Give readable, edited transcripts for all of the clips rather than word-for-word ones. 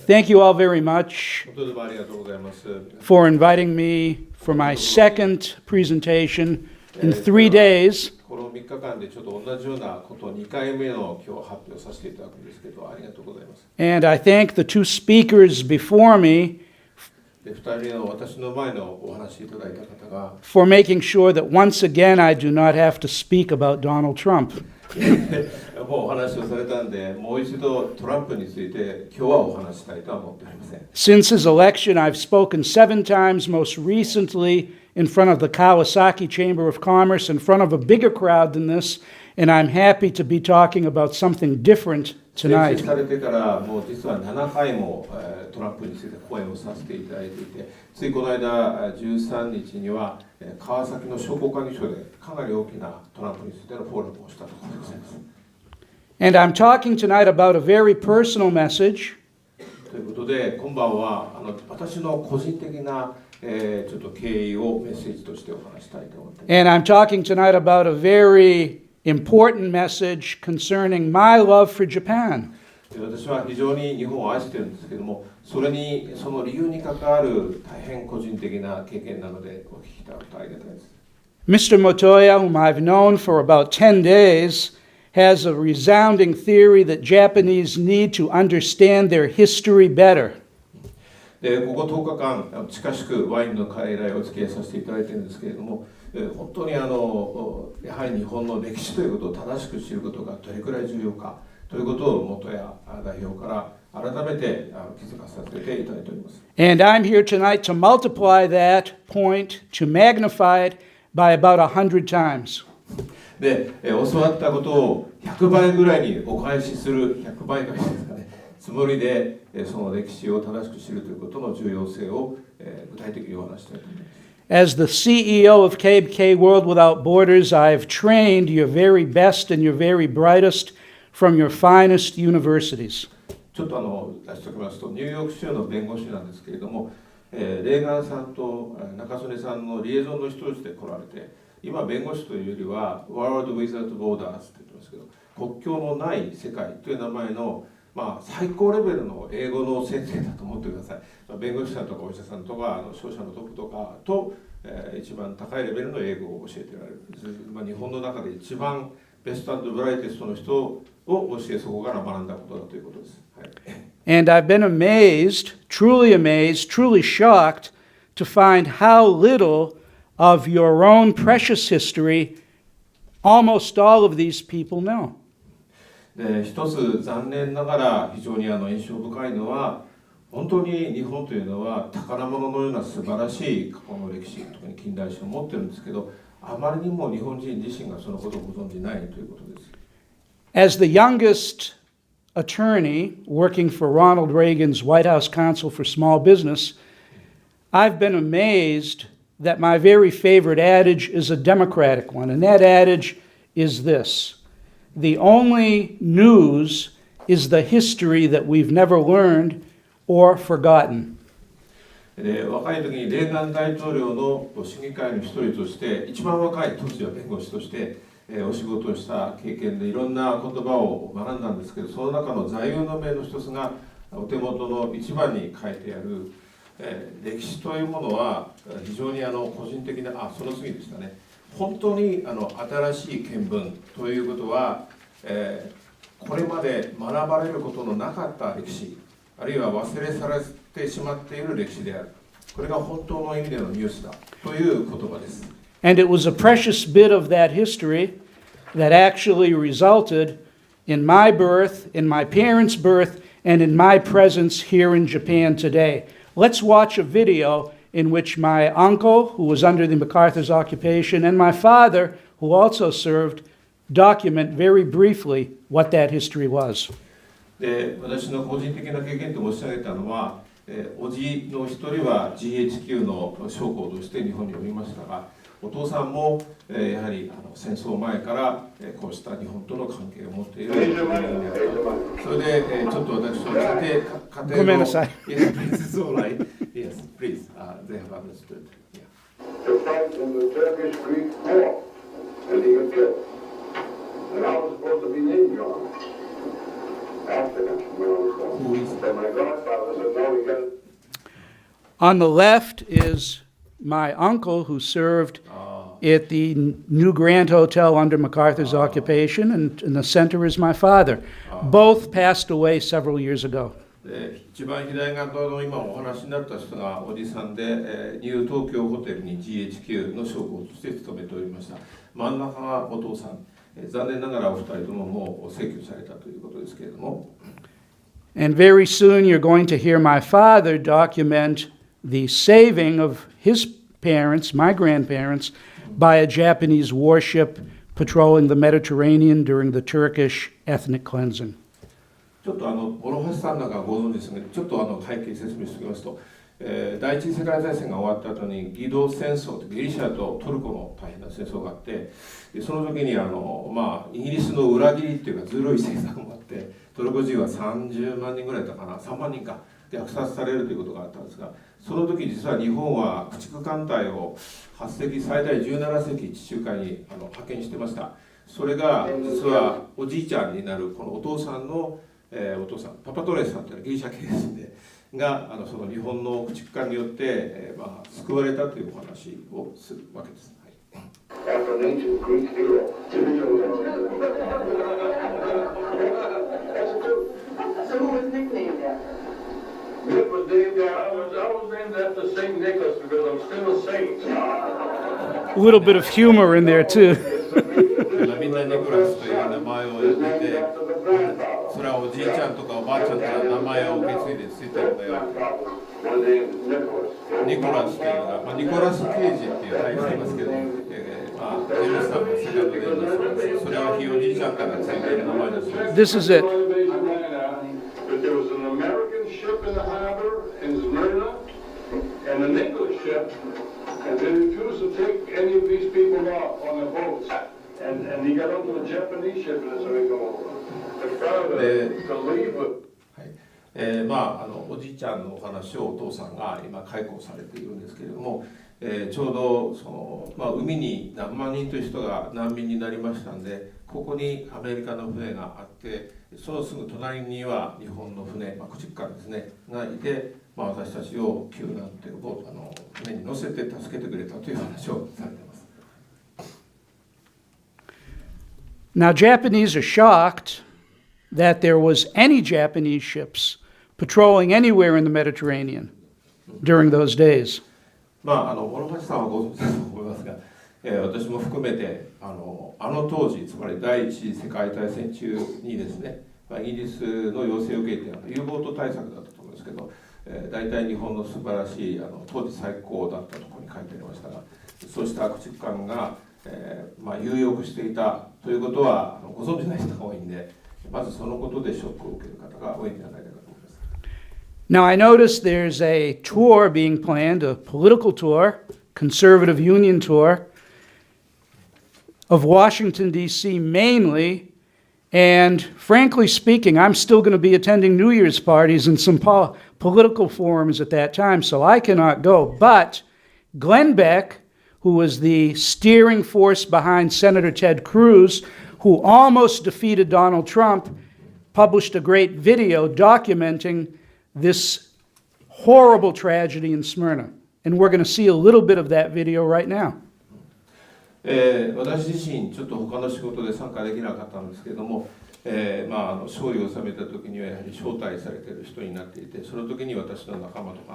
Thank you all very much 本当にありがとうございます。 for inviting me for my second presentation in 3 days. この3日間でちょっと同じようなことを2回目の今日発表させていただくんですけど、ありがとうございます。And I thank the two speakers before me で2人の私の前のお話しいただいた方が for making sure that once again I do not have to speak about Donald Trump. もうお話をされたんで、もう一度トランプについて今日はお話したいとは思っておりません。 Since his election, I've spoken 7 times, most recently in front of the Kawasaki Chamber of Commerce, in front of a bigger crowd than this, and I'm happy to be talking about something different 選 tonight. 出されてからもう実は7回もトランプについて講演をさせていただいていて、ついこの間13日には川崎の商工会議所でかなり大きなトランプについてのフォーラムをしたところでございます。 And I'm talking tonight about a very personal message. ということで、今晩は私の個人的なちょっと経緯をメッセージとしてお話したいと思っています。 And I'm talking tonight about a very important message concerning my love for Japan. 私は非常に日本を愛しているんですけども、その理由に関わる大変個人的な経験なのでお聞きいただくとありがたいです。 Mr. Motoya, whom I've known for about 10 days, has a resounding theory that Japanese need to understand their history better. でここ10日間近しくワインの会来お付き合いさせていただいているんですけれども、本当にやはり日本の歴史ということを正しく知ることがどれくらい重要かということを元や代表から改めて気づかさせていただいております。 And I'm here tonight to multiply that point, to magnify it by about 100 times. で教わったことを100倍ぐらいにお返しする100倍返しですかね、つもりでその歴史を正しく知るということの重要性を具体的にお話したいと思います。 As the CEO of KBK World Without Borders, I've trained your very best and your very brightest from your finest universities. ちょっと出しておきますと、ニューヨーク州の弁護士なんですけれども、レーガンさんと中曽根さんのリエゾンの一人として来られて、今弁護士というよりはワールドウィズアウトボーダーズって言ってますけど、国境のない世界という名前の最高レベルの英語の先生だと思ってください。弁護士さんとかお医者さんとか商社のトップとかと、一番高いレベルの英語を教えておられる、日本の中で一番ベスト&ブライテストの人を教え、そこから学んだことだということです。はい、And I've been amazed, truly shocked to find how little of your own precious history almost all of these people know. で一つ残念ながら非常に印象深いのは、本当に日本というのは宝物のような素晴らしい過去の歴史、特に近代史を持ってるんですけど、あまりにも日本人自身がそのことをご存じないということです。 As the youngest attorney working for Ronald Reagan's White House Council for Small Business, I've been amazed that my very favorite adage is a Democratic one, and that adage is this: the only news is the history that we've never learned or forgotten. 若い時にレーガン大統領の審議会の一人として、一番若い当時は弁護士としてお仕事をした経験でいろんな言葉を学んだんですけど、その中の座右の銘の一つがお手元の一番に書いてある、歴史というものは非常に個人的な、その次でしたね、本当に新しい見聞ということは、これまで学ばれることのなかった歴史、あるいは忘れ去られてしまっている歴史である。これが本当の意味でのニュースだという言葉です。And it was a precious bit of that history that actually resulted in my birth, in my parents' birth, and in my presence here in Japan today. Let's watch a video in which my uncle, who was under the MacArthur's occupation, and my father, who also served, document very briefly what that history was. で、私の個人的な経験と申し上げたのは、おじの一人は GHQ の将校として日本におりましたが、お父さんも、やはり戦争前から、こうした日本との関係を持っている人間であった。それで、ちょっと私を聞いて、家庭の。ごめんなさい。Yes, please, it's all right. Yes, please. They have understood. Yeah. To fight in the Turkish-Greek war, and he got killed. And I was supposed to be in John after that, when I was born. And my godfather said, no, you got On the left is my uncle who served at the New Grand Hotel under MacArthur's occupation, and in the center is my father. Both passed away several years ago. で一番左側の今お話になった人がおじさんで、ニュー東京ホテルに GHQ の将校として勤めておりました。真ん中がお父さん、残念ながらお二人とももう逝去されたということですけれども。And very soon you're going to hear my father document the saving of his parents, my grandparents, by a Japanese warship patrolling the Mediterranean during the Turkish ethnic cleansing. ちょっと諸橋さんなんかご存知ですが、ちょっと背景説明しておきますと、第一次世界大戦が終わった後にギド戦争とギリシャとトルコの大変な戦争があって、でその時にイギリスの裏切りっていうかずるい政策もあって、トルコ人は30万人ぐらいだったかな、3万人か虐殺されるということがあったんですが、その時実は日本は駆逐艦隊を8隻最大17隻地中海に派遣してました。それが実はおじいちゃんになるこのお父さんのお父さんパパトネスさんというのはギリシャ系ですのでがその日本の駆逐艦によって、救われたというお話をするわけです。はい、after an ancient Greek hero. So who was nicknamed that? It was named, I was named after Saint Nicholas because I'm still a saint. A little bit of humor in there, too. みんなニコラスという名前を呼んでて、それはおじいちゃんとかおばあちゃんから名前を受け継いでついてるんだよ。ニコラスというのが、ニコラス・ケージっていうタイプいますけど、ジェームスさんのセカンドで言います。それはひいおじいちゃんからついている名前です。This is it. But there was an American ship in the harbor in Smyrna and an English ship, and they refused to take any of these people off on the boats. And he got onto a Japanese ship and so he go to leave with. おじいちゃんのお話をお父さんが今解雇されているんですけれども、ちょうど海に何万人という人が難民になりましたんで、ここにアメリカの船があって、そのすぐ隣には日本の船、駆逐艦ですねがいて、私たちを救難という船に乗せて助けてくれたという話をされています。Now, Japanese are shocked that there was any Japanese ships patrolling anywhere in the Mediterranean during those days. 諸橋さんはご存知だと思いますが、私も含めて当時、つまり第一次世界大戦中にですね、イギリスの要請を受けてUボート対策だったと思うんですけど、大体日本の素晴らしい当時最高だったところに書いてありましたが、そうした駆逐艦が有力していたということはご存じない人が多いんで、まずそのことでショックを受ける方が多いんじゃないかと思います。Now, I noticed there's a tour being planned, a political tour, conservative union tour of Washington, D.C. mainly, and frankly speaking, I'm still going to be attending New Year's parties and some political forums at that time, so I cannot go. But Glenn Beck, who was the steering force behind Senator Ted Cruz, who almost defeated Donald Trump, published a great video documenting this horrible tragedy in Smyrna. And we're going to see a little bit of that video right now. 私自身、ちょっと他の仕事で参加できなかったんですけれども、勝利を収めた時にはやはり招待されている人になっていて、その時に私の仲間とか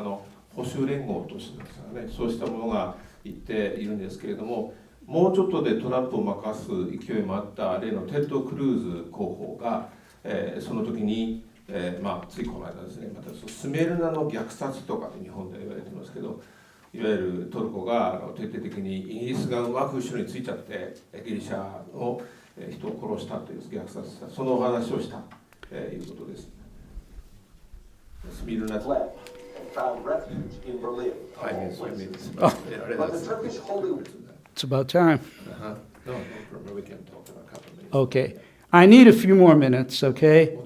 保守連合としてですからね、そうしたものが言っているんですけれども、もうちょっとでトランプを任す勢いもあった例のテッド・クルーズ候補が、その時に、ついこの間ですね、またスメルナの虐殺とかって日本で言われてますけど、いわゆるトルコが徹底的にイギリスがうまく後ろについちゃってギリシャの人を殺したという虐殺した、そのお話をしたということです。スミルナ found refuge in Berlin. But the Turkish holy... It's about time. No problem. We can talk about a couple of minutes. Okay. I need a few more minutes, okay?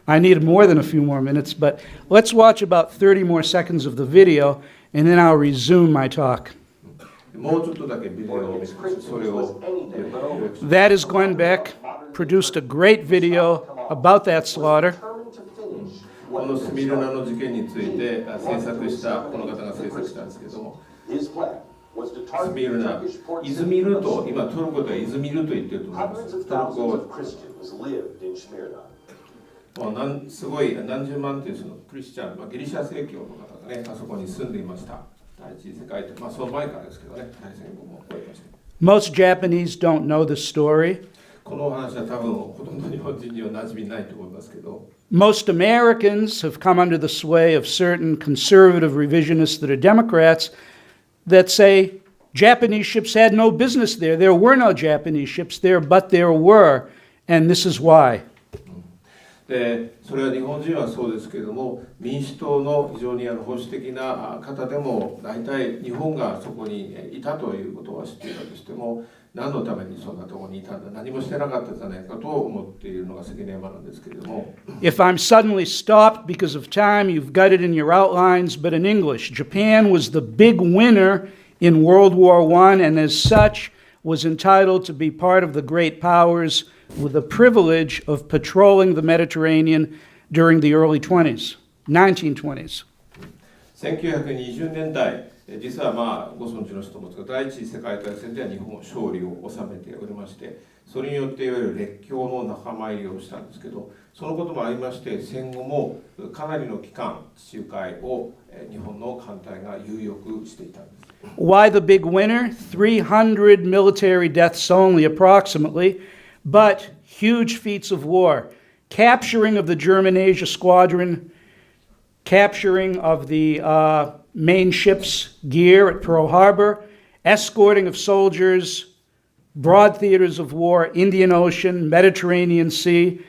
I need more than a few more minutes, but let's watch about 30 more seconds of the video, and then I'll resume my talk. That is Glenn Beck, produced a great video about that slaughter. Determined to finish このスミルナの事件について制作したこの方が制作したんですけども、 His plan was to スミ target ル the ナ、 Turkish ports イズミルと、今トルコではイズミルと言ってると思いま Hundreds す。 of トル thousands コ of Christians lived in Smyrna. すごい何十万というそのクリスチャン、ギリシャ正教の方がね、あそこに住んでいました。第一次世界大戦、その前からですけどね、大戦後も終わりました。 Most Japanese don't know the story. このお話は多分ほとんど日本人には馴染みないと思いますけど、 Most Americans have come under the sway of certain conservative revisionists that are Democrats that say Japanese ships had no business there. There were no Japanese ships there, but there were, and this is why. でそれは日本人はそうですけれども、民主党の非常に保守的な方でも大体日本がそこにいたということは知っていたとしても、何のためにそんなところにいたんだ、何もしてなかったんじゃないかと思っているのが関根山なんですけれども、 If I'm suddenly stopped because of time, you've got it in your outlines, but in English. Japan was the big winner in World War I, and as such was entitled to be part of the great powers with the privilege of patrolling the Mediterranean during the early 1920s. 1920年代、実はご存知の人もですが、第一次世界大戦では日本は勝利を収めておりまして、それによっていわゆる列強の仲間入りをしたんですけど、そのこともありまして、戦後もかなりの期間、地中海を日本の艦隊が有力していたんです。 Why the big winner? 300 military deaths only, approximately, but huge feats of war. Capturing of the German Asia Squadron, capturing of the main ship's gear at Pearl Harbor, escorting of soldiers, broad theaters of war, Indian Ocean, Mediterranean Sea,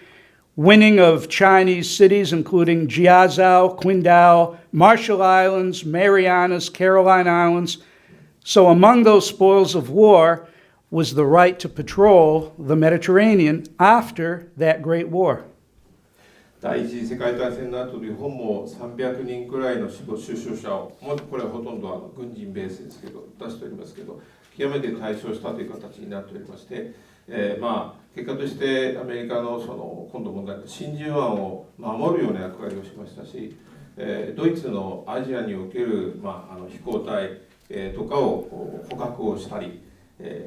winning of Chinese cities, including Jiazhou, Qingdao, Marshall Islands, Marianas, Caroline Islands. So among those spoils of war was the right to patrol the Mediterranean after that great war. 第一次世界大戦の後、日本も300人くらいの死傷者を、もうこれはほとんど軍人ベースですけど、出しておりますけど、極めて対処したという形になっておりまして、結果としてアメリカの今度問題の真珠湾を守るような役割をしましたし、ドイツのアジアにおける、飛行隊、とかを捕獲をしたり、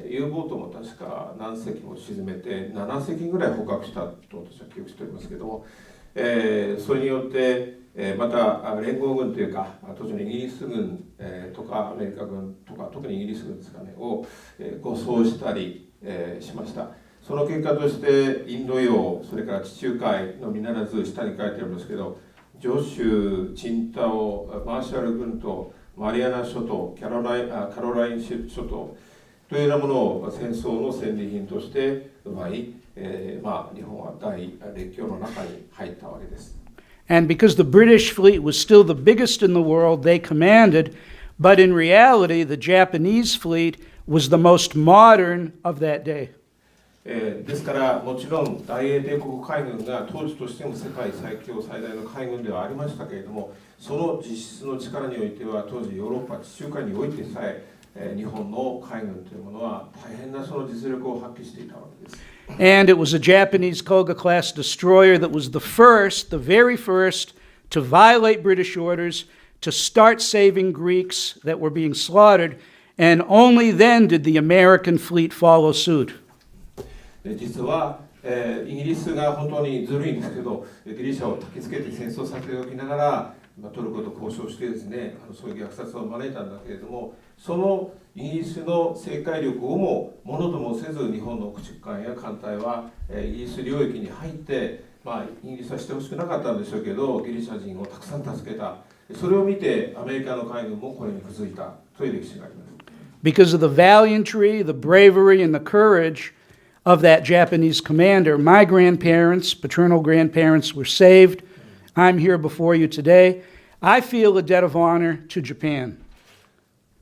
U ボートも確か何隻も沈めて7隻ぐらい捕獲したと私は記憶しておりますけども、それによって、また連合軍というか当時のイギリス軍、とかアメリカ軍とか特にイギリス軍ですかねを、護送したり、しました。その結果としてインド洋、それから地中海のみならず下に書いてあるんですけど、ジシュ、チンタオ、マーシャル軍とマリアナ諸島、カロライン諸島というようなものを戦争の戦利品として奪い、日本は大列強の中に入ったわけです。And because the British fleet was still the biggest in the world, they commanded, but in reality, the Japanese fleet was the most modern of that day. ですからもちろん大英帝国海軍が当時としても世界最強最大の海軍ではありましたけれども、その実質の力においては当時ヨーロッパ地中海においてさえ日本の海軍というものは大変なその実力を発揮していたわけです。And it was a Japanese Koga-class destroyer that was the very first, to violate British orders, to start saving Greeks that were being slaughtered, and only then did the American fleet follow suit. 実は、イギリスが本当にずるいんですけど、ギリシャを焚きつけて戦争させておきながら、トルコと交渉してですね、そういう虐殺を招いたんだけれども、そのイギリスの政界力をものともせず日本の駆逐艦や艦隊はイギリス領域に入って、イギリスはしてほしくなかったんでしょうけど、ギリシャ人をたくさん助けた。それを見てアメリカの海軍もこれに気づいたという歴史があります。Because of the valiantry, the bravery, and the courage of that Japanese commander, my grandparents, paternal grandparents, were saved. I'm here before you today. I feel a debt of honor to Japan.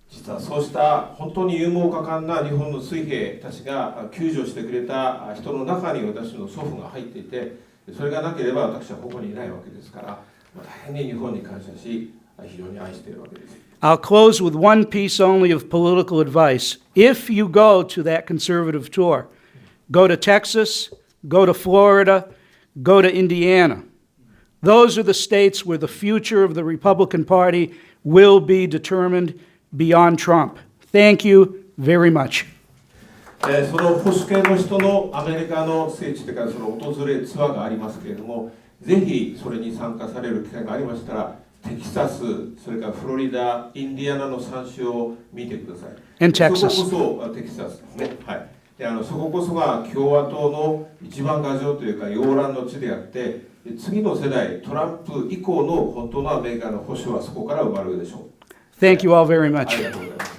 実はそうした本当に勇猛果敢な日本の水兵たちが救助してくれた人の中に私の祖父が入っていて、それがなければ私はここにいないわけですから、大変に日本に感謝し、非常に愛しているわけです。I'll close with one piece only of political advice. If you go to that conservative tour, go to Texas, go to Florida, go to Indiana. Those are the states where the future of the Republican Party will be determined beyond Trump. Thank you very much. その保守系の人のアメリカの聖地というか、その訪れツアーがありますけれども、ぜひそれに参加される機会がありましたら、テキサス、それからフロリダ、インディアナの3州を見てください。And Texas. そここそテキサスですね。はい。でそここそが共和党の一番牙城というか、摇篮の地であって、次の世代、トランプ以降の本当のアメリカの保守はそこから生まれるでしょう。Thank you all very あ much. りがとうございます。